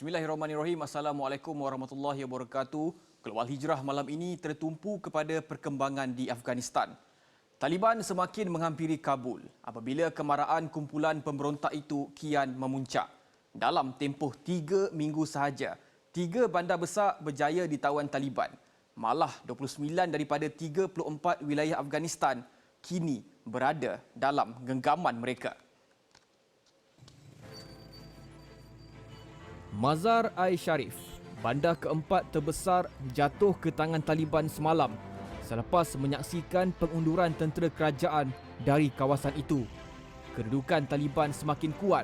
Bismillahirrahmanirrahim. Assalamualaikum warahmatullahi wabarakatuh. Global Hijrah malam ini tertumpu kepada perkembangan di Afghanistan. Taliban semakin menghampiri Kabul apabila kemarahan kumpulan pemberontak itu kian memuncak. Dalam tempoh 3 minggu sahaja, 3 bandar besar berjaya ditawan Taliban. Malah 29 daripada 34 wilayah Afghanistan kini berada dalam genggaman mereka. Mazar-i-Sharif, bandar keempat terbesar, jatuh ke tangan Taliban semalam selepas menyaksikan pengunduran tentera kerajaan dari kawasan itu. Kedudukan Taliban semakin kuat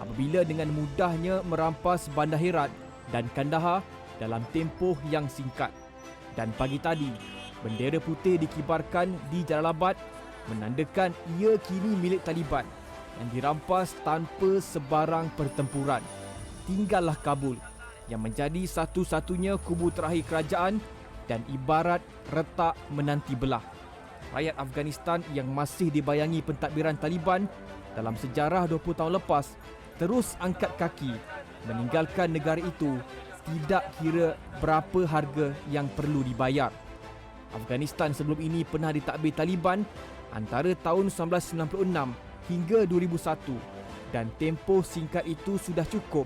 apabila dengan mudahnya merampas bandar Herat dan Kandahar dalam tempoh yang singkat. Dan pagi tadi, bendera putih dikibarkan di Jalalabad menandakan ia kini milik Taliban yang dirampas tanpa sebarang pertempuran. Tinggallah Kabul yang menjadi satu-satunya kubu terakhir kerajaan dan ibarat retak menanti belah. Rakyat Afghanistan yang masih dibayangi pentadbiran Taliban dalam sejarah 20 tahun lepas terus angkat kaki meninggalkan negara itu tidak kira berapa harga yang perlu dibayar. Afghanistan sebelum ini pernah ditadbir Taliban antara tahun 1996 hingga 2001 dan tempoh singkat itu sudah cukup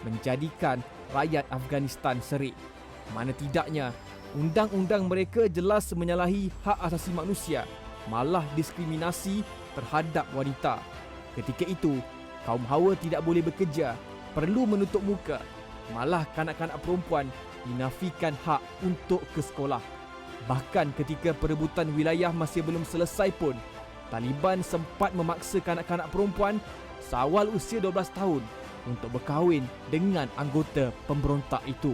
menjadikan rakyat Afghanistan serik. Mana tidaknya, undang-undang mereka jelas menyalahi hak asasi manusia, malah diskriminasi terhadap wanita. Ketika itu, kaum hawa tidak boleh bekerja, perlu menutup muka, malah kanak-kanak perempuan dinafikan hak untuk ke sekolah. Bahkan ketika perebutan wilayah masih belum selesai pun, Taliban sempat memaksa kanak-kanak perempuan seawal usia 12 tahun untuk berkahwin dengan anggota pemberontak itu.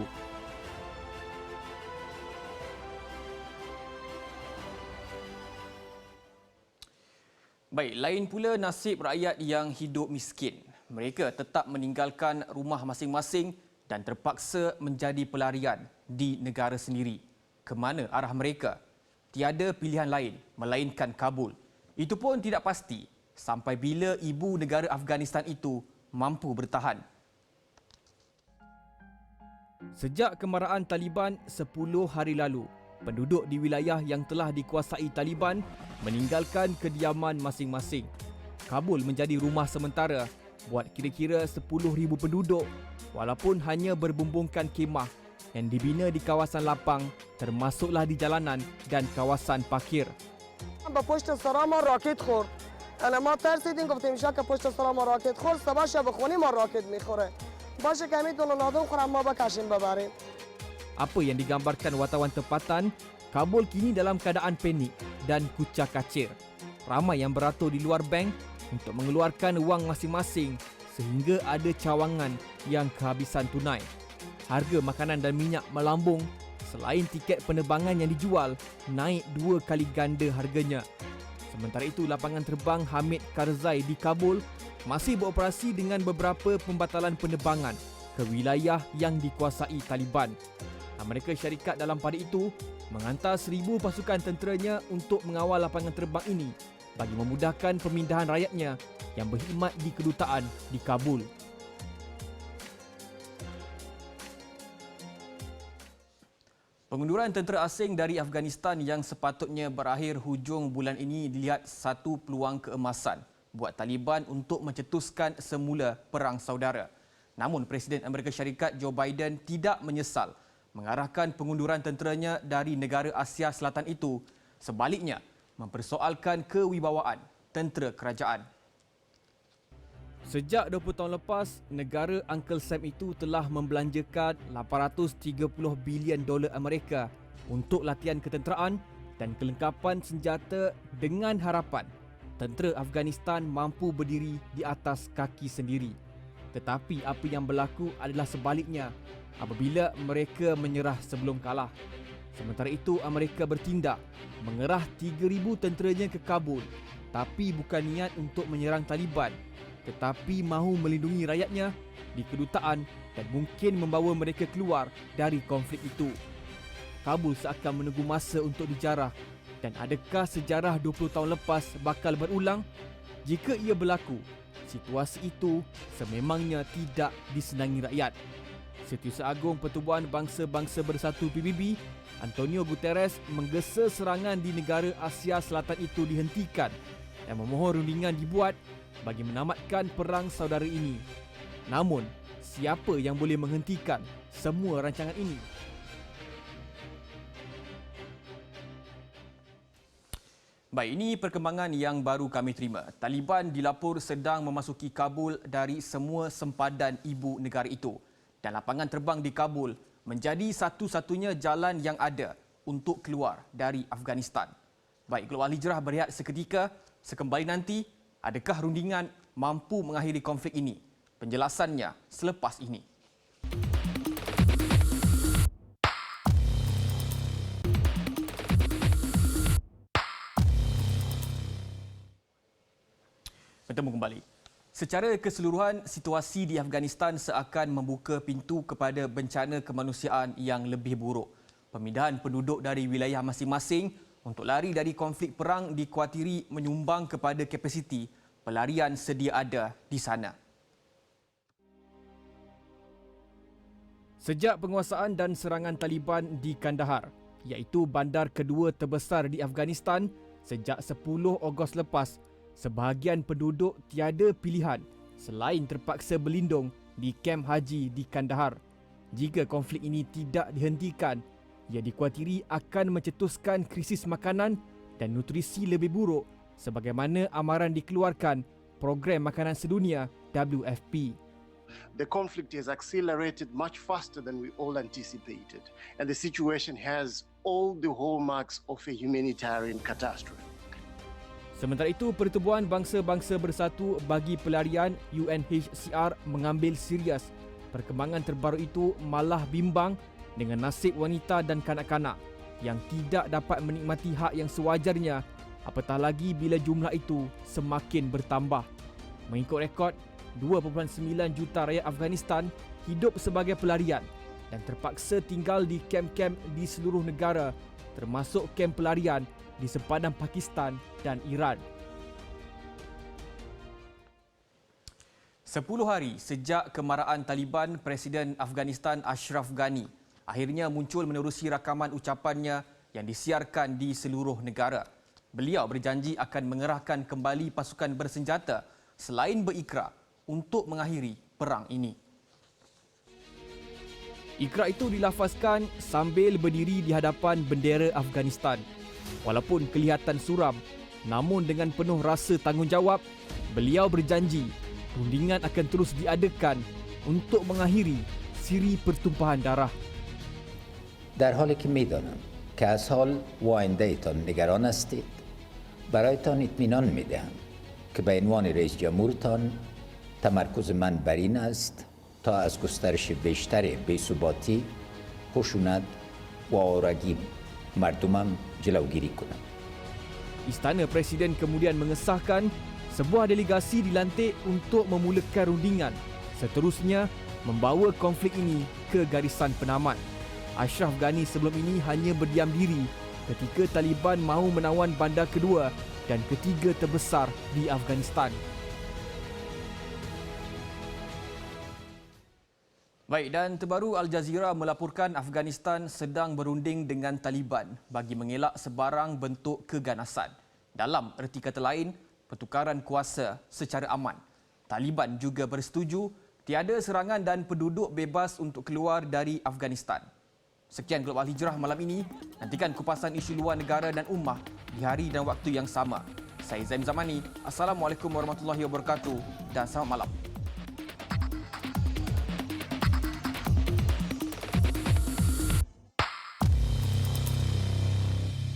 Baik, lain pula nasib rakyat yang hidup miskin. Mereka tetap meninggalkan rumah masing-masing dan terpaksa menjadi pelarian di negara sendiri. Ke mana arah mereka? Tiada pilihan lain melainkan Kabul. Itu pun tidak pasti sampai bila ibu negara Afghanistan itu mampu bertahan. Sejak kemarahan Taliban 10 hari lalu, penduduk di wilayah yang telah dikuasai Taliban meninggalkan kediaman masing-masing. Kabul menjadi rumah sementara buat kira-kira 10,000 penduduk walaupun hanya berbumbungkan kemah yang dibina di kawasan lapang termasuklah di jalanan dan kawasan parkir. انا ما ترسیدیم گفتیم شک پشت سر ما راکت خورد صبح شب خونی ما راکت میخوره باشه که میتونه نادون خورم ما بکشیم ببریم. Apa yang digambarkan wartawan tempatan, Kabul kini dalam keadaan panik dan kucak kacir. Ramai yang beratur di luar bank untuk mengeluarkan wang masing-masing sehingga ada cawangan yang kehabisan tunai. Harga makanan dan minyak melambung selain tiket penerbangan yang dijual naik 2 kali ganda harganya. Sementara itu, lapangan terbang Hamid Karzai di Kabul masih beroperasi dengan beberapa pembatalan penerbangan ke wilayah yang dikuasai Taliban. Amerika Syarikat dalam pada itu menghantar 1,000 pasukan tenteranya untuk mengawal lapangan terbang ini bagi memudahkan pemindahan rakyatnya yang berkhidmat di kedutaan di Kabul. Pengunduran tentera asing dari Afghanistan yang sepatutnya berakhir hujung bulan ini dilihat satu peluang keemasan buat Taliban untuk mencetuskan semula perang saudara. Namun Presiden Amerika Syarikat Joe Biden tidak menyesal mengarahkan pengunduran tenteranya dari negara Asia Selatan itu, sebaliknya mempersoalkan kewibawaan tentera kerajaan. Sejak 20 tahun lepas, negara Uncle Sam itu telah membelanjakan $830 bilion Amerika untuk latihan ketenteraan dan kelengkapan senjata dengan harapan tentera Afghanistan mampu berdiri di atas kaki sendiri. Tetapi apa yang berlaku adalah sebaliknya apabila mereka menyerah sebelum kalah. Sementara itu, Amerika bertindak mengerah 3,000 tenteranya ke Kabul, tapi bukan niat untuk menyerang Taliban, tetapi mahu melindungi rakyatnya di kedutaan dan mungkin membawa mereka keluar dari konflik itu. Kabul seakan menunggu masa untuk dijarah, dan adakah sejarah 20 tahun lepas bakal berulang? Jika ia berlaku, situasi itu sememangnya tidak disenangi rakyat. Setiausaha Agung Pertubuhan Bangsa-Bangsa Bersatu PBB, Antonio Guterres menggesa serangan di negara Asia Selatan itu dihentikan dan memohon rundingan dibuat bagi menamatkan perang saudara ini. Namun, siapa yang boleh menghentikan semua rancangan ini? Baik, ini perkembangan yang baru kami terima. Taliban dilapor sedang memasuki Kabul dari semua sempadan ibu negara itu. Dan lapangan terbang di Kabul menjadi satu-satunya jalan yang ada untuk keluar dari Afghanistan. Baik, Global Hijrah berehat seketika. Sekembali nanti, adakah rundingan mampu mengakhiri konflik ini? Penjelasannya selepas ini. Bertemu kembali. Secara keseluruhan, situasi di Afghanistan seakan membuka pintu kepada bencana kemanusiaan yang lebih buruk. Pemindahan penduduk dari wilayah masing-masing untuk lari dari konflik perang dikuatiri menyumbang kepada kapasiti pelarian sedia ada di sana. Sejak penguasaan dan serangan Taliban di Kandahar, iaitu bandar kedua terbesar di Afghanistan sejak 10 Ogos lepas, sebahagian penduduk tiada pilihan selain terpaksa berlindung di kem haji di Kandahar. Jika konflik ini tidak dihentikan, ia dikuatiri akan mencetuskan krisis makanan dan nutrisi lebih buruk sebagaimana amaran dikeluarkan Program Makanan Sedunia WFP. The conflict has accelerated much faster than we all anticipated, and the situation has all the hallmarks of a humanitarian catastrophe. Sementara itu, Pertubuhan Bangsa-Bangsa Bersatu bagi Pelarian UNHCR mengambil serius perkembangan terbaru itu, malah bimbang dengan nasib wanita dan kanak-kanak yang tidak dapat menikmati hak yang sewajarnya, apatah lagi bila jumlah itu semakin bertambah. Mengikut rekod, 2.9 juta rakyat Afghanistan hidup sebagai pelarian dan terpaksa tinggal di kem-kem di seluruh negara, termasuk kem pelarian di sempadan Pakistan dan Iran. 10 hari sejak kemarahan Taliban, Presiden Afghanistan Ashraf Ghani akhirnya muncul menerusi rakaman ucapannya yang disiarkan di seluruh negara. Beliau berjanji akan mengerahkan kembali pasukan bersenjata selain berikrar untuk mengakhiri perang ini. Ikrar itu dilafazkan sambil berdiri di hadapan bendera Afghanistan. Walaupun kelihatan suram, namun dengan penuh rasa tanggungjawab, beliau berjanji rundingan akan terus diadakan untuk mengakhiri siri pertumpahan darah. در حالی که می‌دانم که از حال و آینده‌تان نگران هستید، برایتان اطمینان می‌دهم که به عنوان رئیس جمهورتان تمرکز من بر این است تا از گسترش بیشتر بی‌ثباتی، خشونت و آوارگی مردمم جلوگیری کنم. Istana Presiden kemudian mengesahkan sebuah delegasi dilantik untuk memulakan rundingan, seterusnya membawa konflik ini ke garisan penamat. Ashraf Ghani sebelum ini hanya berdiam diri ketika Taliban mahu menawan bandar kedua dan ketiga terbesar di Afghanistan. Baik, dan terbaru Al Jazeera melaporkan Afghanistan sedang berunding dengan Taliban bagi mengelak sebarang bentuk keganasan. Dalam erti kata lain, pertukaran kuasa secara aman. Taliban juga bersetuju tiada serangan dan penduduk bebas untuk keluar dari Afghanistan. Sekian Global Hijrah malam ini. Nantikan kupasan isu luar negara dan ummah di hari dan waktu yang sama. Saya Zaim Zamani. Assalamualaikum warahmatullahi wabarakatuh dan selamat malam.